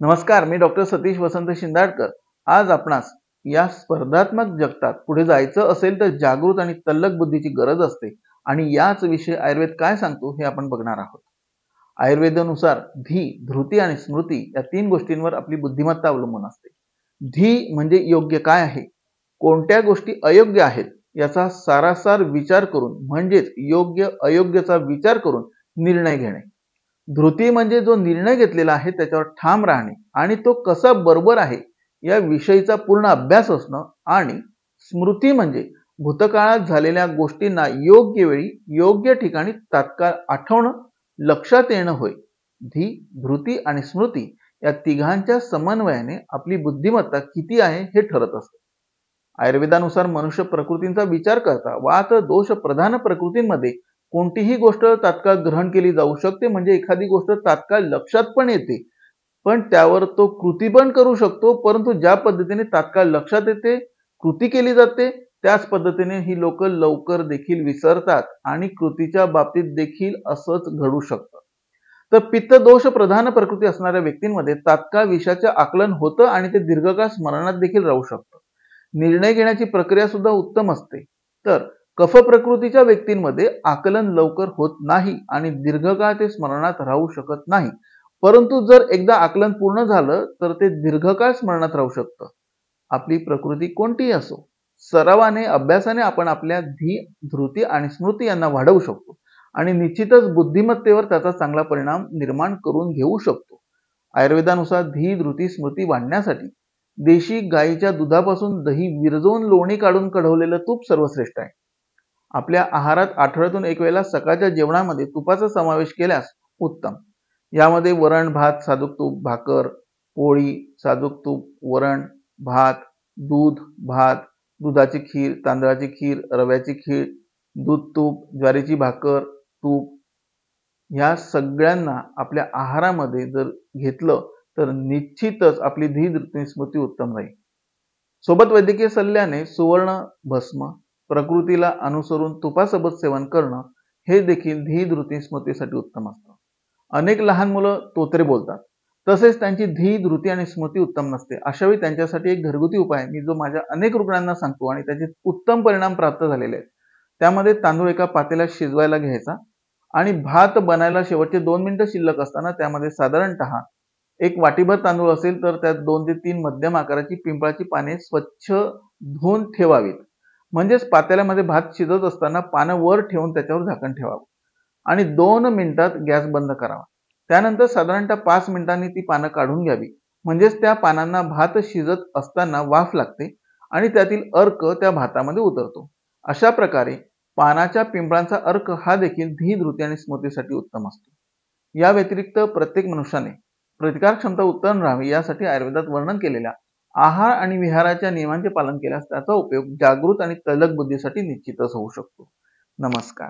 नमस्कार, मी डॉक्टर सतीश वसंत शिंदाडकर। आज आपणास या स्पर्धात्मक जगतात पुढे जायचं असेल तर जागृत आणि तल्लख बुद्धीची गरज असते आणि याच विषयी आयुर्वेद काय सांगतो हे आपण बघणार आहोत। आयुर्वेदानुसार धी, धृती आणि स्मृती या तीन गोष्टींवर आपली बुद्धिमत्ता अवलंबून असते। धी म्हणजे योग्य काय आहे, कोणत्या गोष्टी अयोग्य आहेत याचा सारासार विचार करून म्हणजेच योग्य अयोग्याचा विचार करून निर्णय घेणे। धृती म्हणजे जो निर्णय घेतलेला आहे त्याच्यावर ठाम राहणे आणि तो कसा बरोबर आहे या विषयीचा पूर्ण अभ्यास असणं। आणि स्मृती म्हणजे भूतकाळात झालेल्या गोष्टींना योग्य वेळी योग्य ठिकाणी तात्काळ आठवणं, लक्षात येणं होय। धी, धृती आणि स्मृती या तिघांच्या समन्वयाने आपली बुद्धिमत्ता किती आहे हे ठरत असते। आयुर्वेदानुसार मनुष्य प्रकृतींचा विचार करता वात दोष प्रधान प्रकृतींमध्ये कोणतीही गोष्ट तात्काळ ग्रहण केली जाऊ शकते, म्हणजे एखादी गोष्ट तात्काळ लक्षात पण येते, पण त्यावर तो कृती पण करू शकतो। परंतु ज्या पद्धतीने तात्काळ लक्षात येते, कृती केली जाते, त्याच पद्धतीने ही लोक लवकर देखील विसरतात आणि कृतीच्या बाबतीत देखील असंच घडू शकतं। तर पित्त दोष प्रधान प्रकृती असणाऱ्या व्यक्तींमध्ये तात्काळ विषयाचे आकलन होतं आणि ते दीर्घकाळ स्मरणात देखील राहू शकतं। निर्णय घेण्याची प्रक्रिया सुद्धा उत्तम असते। तर कफ प्रकृतीच्या व्यक्तींमध्ये आकलन लवकर होत नाही आणि दीर्घकाळ ते स्मरणात राहू शकत नाही, परंतु जर एकदा आकलन पूर्ण झालं तर ते दीर्घकाळ स्मरणात राहू शकतं। आपली प्रकृती कोणतीही असो, सरावाने अभ्यासाने आपण आपल्या धी, धृती आणि स्मृती यांना वाढवू शकतो आणि निश्चितच बुद्धिमत्तेवर त्याचा चांगला परिणाम निर्माण करून घेऊ शकतो। आयुर्वेदानुसार धी, धृती, स्मृती वाढण्यासाठी देशी गायीच्या दुधापासून दही विरजवून लोणी काढून कढवलेलं तूप सर्वश्रेष्ठ आहे। आपल्या आहारात आठवड्यातून एक वेळेला सकाळच्या जेवणामध्ये तुपाचा समावेश केल्यास उत्तम। यामध्ये वरण, भात, साजूक तूप, भाकर, पोळी, साजूक तूप, वरण, भात, दूध, भात, दुधाची खीर, तांदळाची खीर, रव्याची खीर, दूध तूप, ज्वारीची भाकर, तूप ह्या सगळ्यांना आपल्या आहारामध्ये जर घेतलं तर निश्चितच आपली धी, धृती, स्मृती उत्तम राहील। सोबत वैद्यकीय सल्ल्याने सुवर्ण भस्म प्रकृतीला अनुसरून तुपासोबत सेवन करणं हे देखील धी, धृती, स्मृतीसाठी उत्तम असतं। अनेक लहान मुलं तोतरे बोलतात, तसेच त्यांची धी, धृती आणि स्मृती उत्तम नसते। अशावेळी त्यांच्यासाठी एक घरगुती उपाय मी जो माझ्या अनेक रुग्णांना सांगतो आणि त्याचे उत्तम परिणाम प्राप्त झालेले आहेत। त्यामध्ये तांदूळ एका पातेल्यात शिजवायला घ्यायचा आणि भात बनायला शेवटचे 2 मिनिटं शिल्लक असताना त्यामध्ये साधारणतः एक वाटीभर तांदूळ असेल तर त्यात 2 ते 3 मध्यम आकाराची पिंपळाची पाने स्वच्छ धुवून ठेवावीत। म्हणजेच पातेल्यामध्ये भात शिजत असताना पानं वर ठेवून त्याच्यावर झाकण ठेवावं आणि 2 मिनिटात गॅस बंद करावा। त्यानंतर साधारणतः 5 मिनिटांनी ती पानं काढून घ्यावी, म्हणजेच त्या पानांना भात शिजत असताना वाफ लागते आणि त्यातील अर्क त्या भातामध्ये उतरतो। अशा प्रकारे पानाच्या पिंपळांचा अर्क हा देखील धी, धृती आणि स्मृतीसाठी उत्तम असतो। या व्यतिरिक्त प्रत्येक मनुष्याने प्रतिकार क्षमता उत्तम राहावी यासाठी आयुर्वेदात वर्णन केलेल्या आहार आणि विहाराच्या नियमांचे पालन केल्यास त्याचा उपयोग जागृत आणि तल्लख बुद्धीसाठी निश्चितच होऊ शकतो। नमस्कार।